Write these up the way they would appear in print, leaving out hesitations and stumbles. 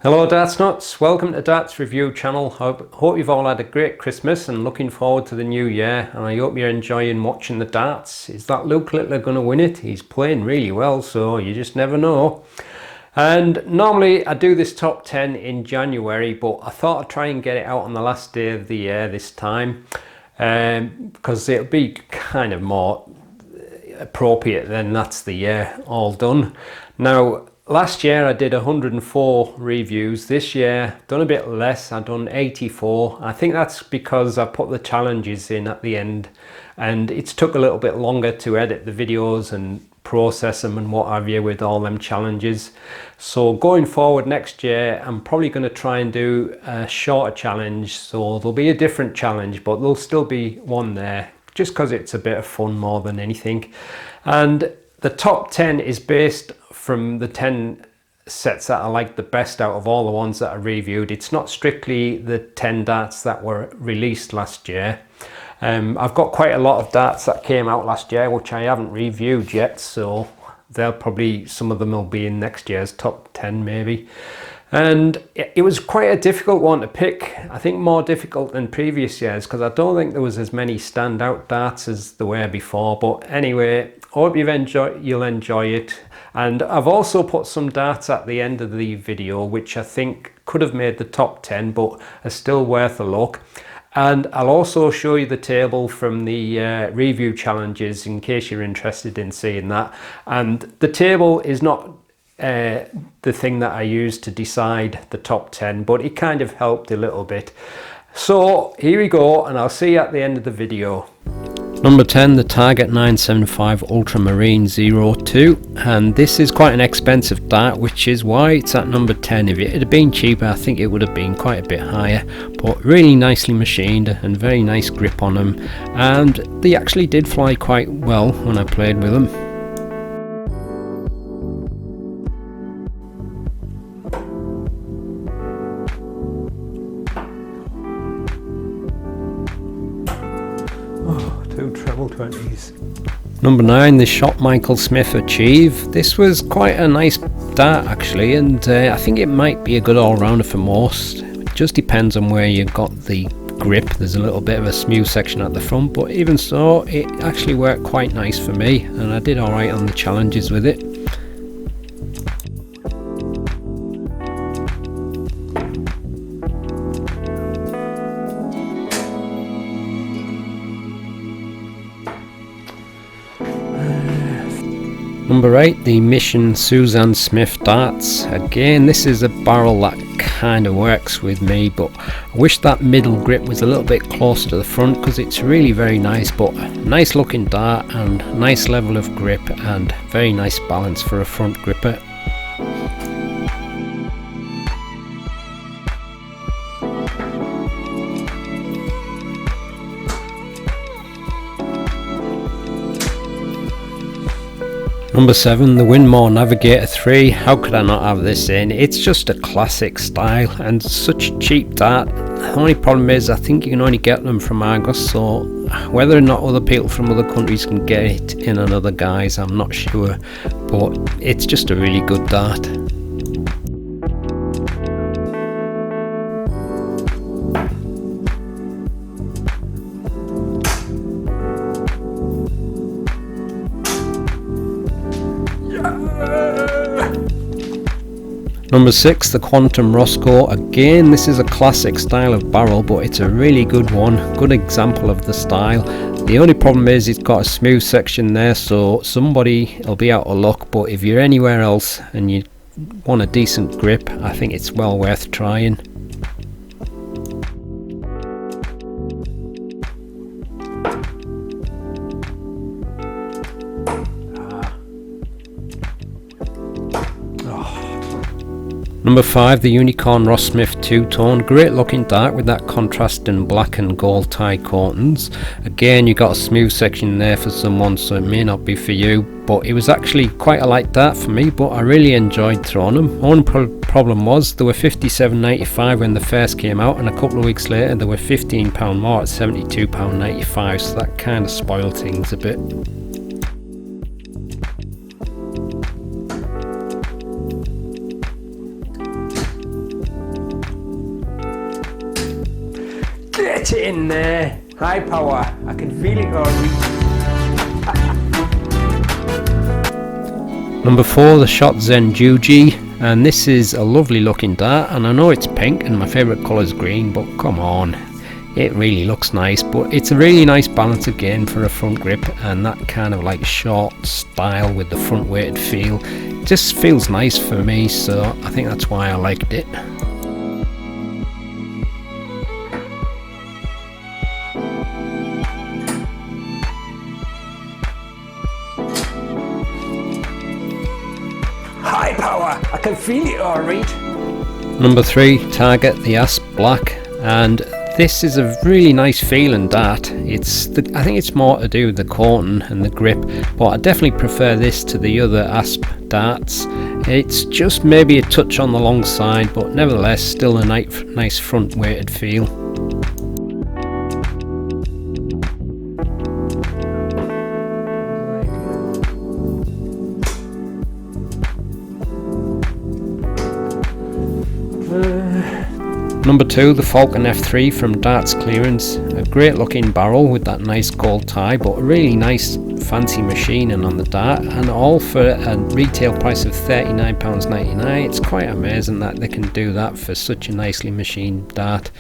Hello Darts Nutz, welcome to Darts Review channel. Hope you've all had a great Christmas and looking forward to the new year, and I hope you're enjoying watching the darts. Is that Luke Littler going to win it? He's playing really well, so you just never know. And normally I do this top 10 in January, but I thought I'd try and get it out on the last day of the year this time, because it'll be kind of more appropriate then that's the year all done. Now, last year I did 104 reviews. This year done a bit less. I've done 84. I think that's because I put the challenges in at the end, and it's took a little bit longer to edit the videos and process them and what have you with all them challenges. So going forward next year, I'm probably going to try and do a shorter challenge. So there'll be a different challenge, but there'll still be one there, just because it's a bit of fun more than anything. And the top 10 is based from the 10 sets that I like the best out of all the ones that I reviewed. It's not strictly the 10 darts that were released last year. I've got quite a lot of darts that came out last year which I haven't reviewed yet, so they'll probably, some of them will be in next year's top 10 maybe. And it was quite a difficult one to pick. I think more difficult than previous years, because I don't think there was as many standout darts as there were before. But anyway, hope you'll enjoy it. And I've also put some darts at the end of the video which I think could have made the top 10 but are still worth a look. And I'll also show you the table from the review challenges in case you're interested in seeing that. And the table is not the thing that I use to decide the top 10, but it kind of helped a little bit. So here we go, and I'll see you at the end of the video. Number 10, the Target 975 Ultramarine 02, and this is quite an expensive dart, which is why it's at number 10. If it had been cheaper, I think it would have been quite a bit higher, but really nicely machined and very nice grip on them, and they actually did fly quite well when I played with them. Two treble 20s. Number 9, the Shot Michael Smith Achieve. This was quite a nice dart actually, and I think it might be a good all-rounder for most. It just depends on where you've got the grip. There's a little bit of a smooth section at the front, but even so it actually worked quite nice for me, and I did alright on the challenges with it. Number 8, the Mission Suzanne Smith darts. Again, this is a barrel that kind of works with me, but I wish that middle grip was a little bit closer to the front, because it's really very nice, but nice looking dart and nice level of grip and very nice balance for a front gripper. Number 7, the Winmore Navigator 3. How could I not have this in? It's just a classic style and such a cheap dart. The only problem is I think you can only get them from Argos, so whether or not other people from other countries can get it in on other guys, I'm not sure, but it's just a really good dart. Number 6, the Quantum Roscoe. Again, this is a classic style of barrel, but it's a really good one, good example of the style. The only problem is it's got a smooth section there, so somebody will be out of luck, but if you're anywhere else and you want a decent grip, I think it's well worth trying. Number 5, the Unicorn Ross Smith two-tone. Great looking dart with that contrast in black and gold tie coatings. Again, you got a smooth section there for someone, so it may not be for you, but it was actually quite a light dart for me, but I really enjoyed throwing them. Only problem was they were $57.95 when they first came out, and a couple of weeks later they were £15 more at £72.95, so that kind of spoiled things a bit. Get it in there. High power. I can feel it already. Number 4, the Shot Zen Juji, and this is a lovely looking dart, and I know it's pink and my favourite colour is green, but come on, it really looks nice. But it's a really nice balance again for a front grip, and that kind of like short style with the front weighted feel, it just feels nice for me, so I think that's why I liked it. High power, I can feel it alright. Number 3, Target the Asp Black, and this is a really nice feeling dart. I think it's more to do with the coating and the grip, but I definitely prefer this to the other Asp darts. It's just maybe a touch on the long side, but nevertheless still a nice front weighted feel. Number 2, the Falcon F3 from Darts Clearance. A great looking barrel with that nice gold tie, but a really nice fancy machining on the dart, and all for a retail price of £39.99. It's quite amazing that they can do that for such a nicely machined dart.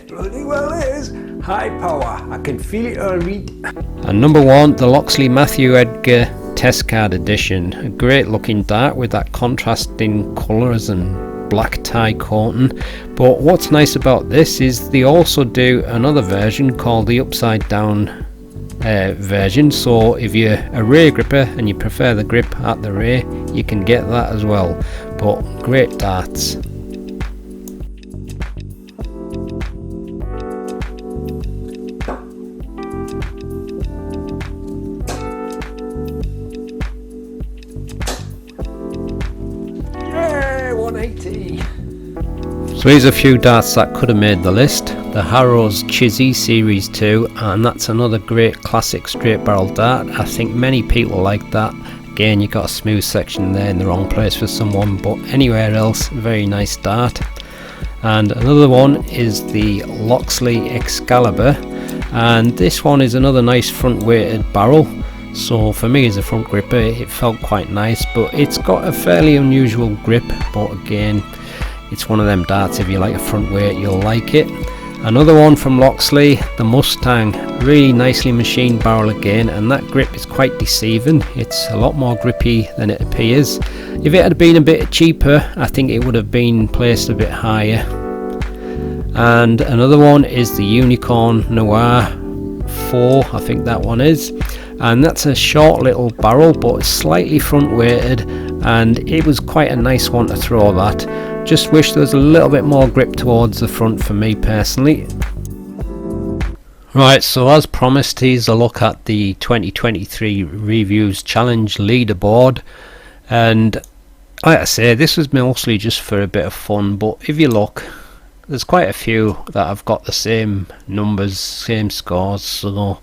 Bloody well is. High power, I can feel it already. And number 1, the Loxley Matthew Edgar Test Card Edition. A great looking dart with that contrasting colours and black tie coating. But what's nice about this is they also do another version called the upside down version, so if you're a rear gripper and you prefer the grip at the rear, you can get that as well. But great darts. So here's a few darts that could have made the list. The Harrow's Chizzy Series 2, and that's another great classic straight barrel dart. I think many people like that. Again, you got a smooth section there in the wrong place for someone, but anywhere else, very nice dart. And another one is the Loxley Excalibur, and this one is another nice front weighted barrel. So for me as a front gripper, it felt quite nice, but it's got a fairly unusual grip. But again, it's one of them darts, if you like a front weight, you'll like it. Another one from Loxley, the Mustang, really nicely machined barrel again, and that grip is quite deceiving. It's a lot more grippy than it appears. If it had been a bit cheaper, I think it would have been placed a bit higher. And another one is the Unicorn Noir 4, I think that one is, and that's a short little barrel but slightly front weighted, and it was quite a nice one to throw that. Just wish there was a little bit more grip towards the front for me personally. Right, so as promised, here's a look at the 2023 Reviews Challenge leaderboard, and like I say, this was mostly just for a bit of fun, but if you look, there's quite a few that have got the same numbers, same scores, so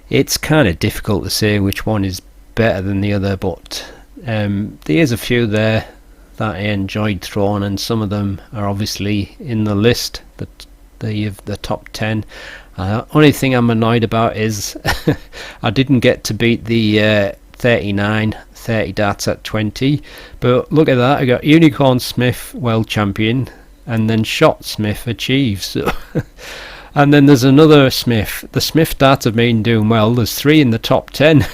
it's kind of difficult to say which one is better than the other, but there's a few there that I enjoyed throwing, and some of them are obviously in the list, the top 10. Only thing I'm annoyed about is I didn't get to beat the 30 darts at 20, but look at that, I got Unicorn Smith World Champion, and then Shot Smith achieves. So and then there's another Smith. The Smith darts have been doing well. There's 3 in the top 10.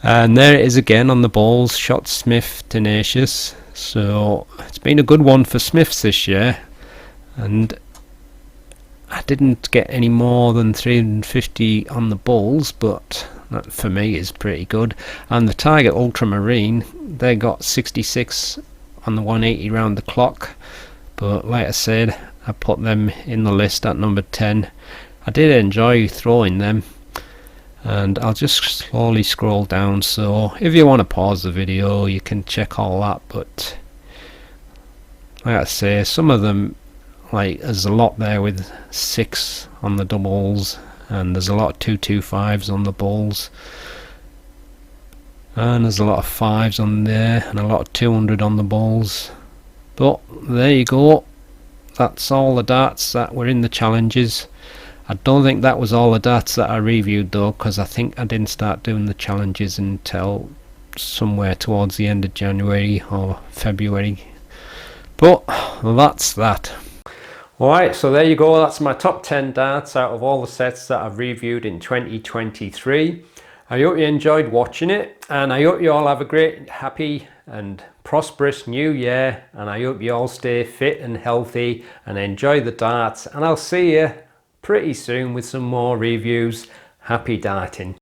And there it is again on the balls, Shot Smith Tenacious. So it's been a good one for Smiths this year, and I didn't get any more than 350 on the balls, but that for me is pretty good. And the Tiger Ultramarine, they got 66 on the 180 round the clock, but like I said, I put them in the list at number 10. I did enjoy throwing them, and I'll just slowly scroll down, so if you want to pause the video you can check all that. But like I say, some of them, like there's a lot there with 6 on the doubles, and there's a lot of 225s on the balls, and there's a lot of 5s on there, and a lot of 200 on the balls. But there you go, that's all the darts that were in the challenges. I don't think that was all the darts that I reviewed though, because I think I didn't start doing the challenges until somewhere towards the end of January or February. But that's that. Alright, so there you go, that's my top 10 darts out of all the sets that I've reviewed in 2023. I hope you enjoyed watching it, and I hope you all have a great, happy and prosperous new year, and I hope you all stay fit and healthy and enjoy the darts, and I'll see you pretty soon with some more reviews. Happy darting.